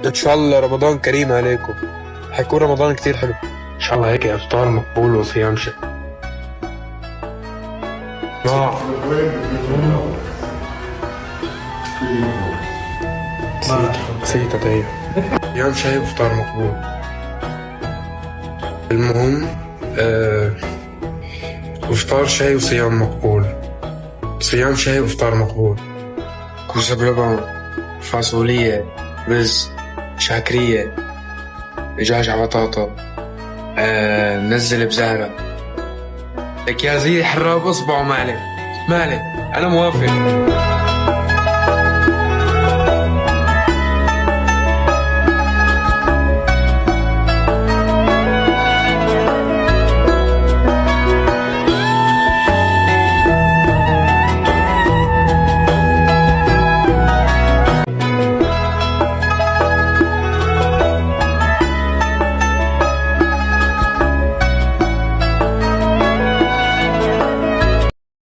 ان شاء الله رمضان كريم عليكم. هيكون رمضان كتير حلو. ان شاء الله هيك افطار مقبول وصيام نسيت اتهيأ صيام شهي وافطار مقبول. المهم افطار شهي وصيام مقبول. صيام شهي وافطار مقبول. كوسة بلبن، فاصولية، رز، شاكرية، دجاج على بطاطا، نزل بزهرة. لك يا زيد حراب اصبعه مالك. أنا موافق.